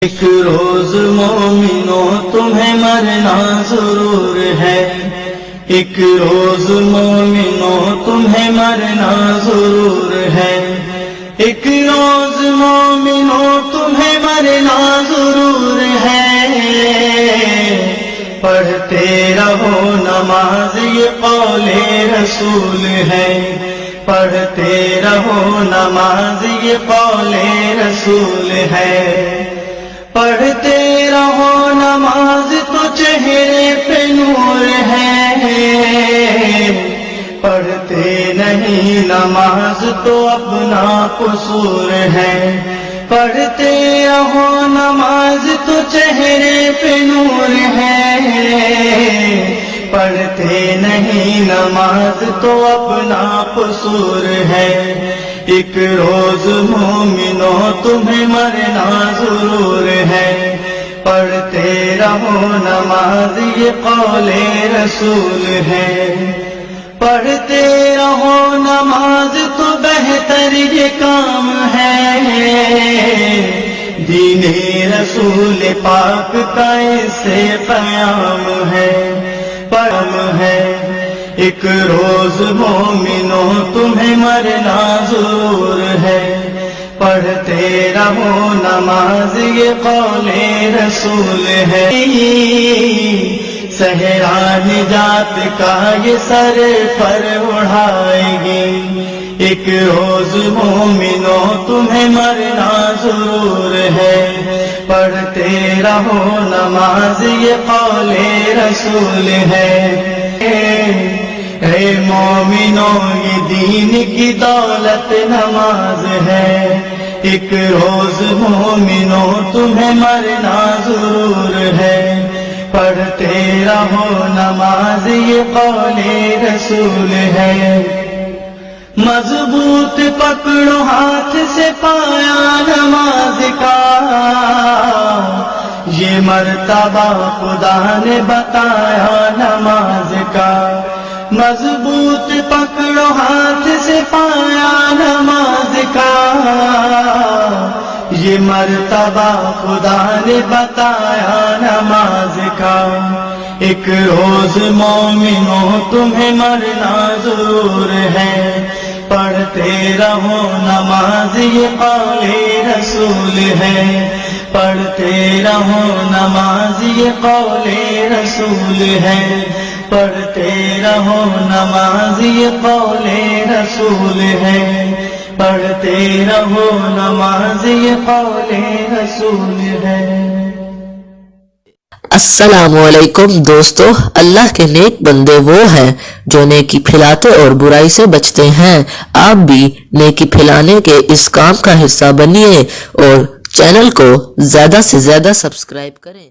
ایک روز مومنوں تمہیں مرنا ضرور ہے، ایک روز مومنوں تمہیں مرنا ضرور ہے، ایک روز مومنوں تمہیں مرنا ضرور ہے۔ پڑھتے رہو نماز یہ قول رسول ہے، پڑھتے رہو نماز یہ قول رسول ہے، پڑھتے رہو نماز تو چہرے پہ نور ہے، پڑھتے نہیں نماز تو اپنا قصور ہے، پڑھتے رہو نماز تو چہرے پہ نور ہے، پڑھتے نہیں نماز تو اپنا قصور ہے۔ ایک روز مومنوں تمہیں مرنا ضرور ہے، پڑھتے رہو نماز یہ قول رسول ہے، پڑھتے رہو نماز تو بہتر یہ کام ہے، دین رسول پاک کا اس سے قیام ہے، پرم ہے۔ ایک روز مومنوں تمہیں مرنا ضرور ہے، پڑھتے رہو نماز یہ قول رسول ہے۔ صحرا نجات کا یہ سر پر اڑھائے گی، ایک روز مومنوں تمہیں مرنا ضرور ہے، پڑھتے رہو نماز یہ قول رسول ہے۔ اے مومنوں یہ دین کی دولت نماز ہے، ایک روز مومنوں تمہیں مرنا ضرور ہے، پڑھتے رہو نماز یہ قول رسول ہے۔ مضبوط پکڑو ہاتھ سے پایا نماز کا، یہ مرتبہ خدا نے بتایا نماز کا، مضبوط پکڑو ہاتھ سے پایا نماز کا، یہ مرتبہ خدا نے بتایا نماز کا۔ ایک روز مومنوں تمہیں مرنا ضرور ہے، پڑھتے رہو نماز یہ قول رسول ہے، پڑھتے رہو نماز یہ قول رسول ہے، پڑھتے رہو نماز یہ قول رسول ہے، پڑھتے رہو نماز یہ قول رسول ہے۔ السلام علیکم دوستو، اللہ کے نیک بندے وہ ہیں جو نیکی پھیلاتے اور برائی سے بچتے ہیں۔ آپ بھی نیکی پھیلانے کے اس کام کا حصہ بنیے اور چینل کو زیادہ سے زیادہ سبسکرائب کریں۔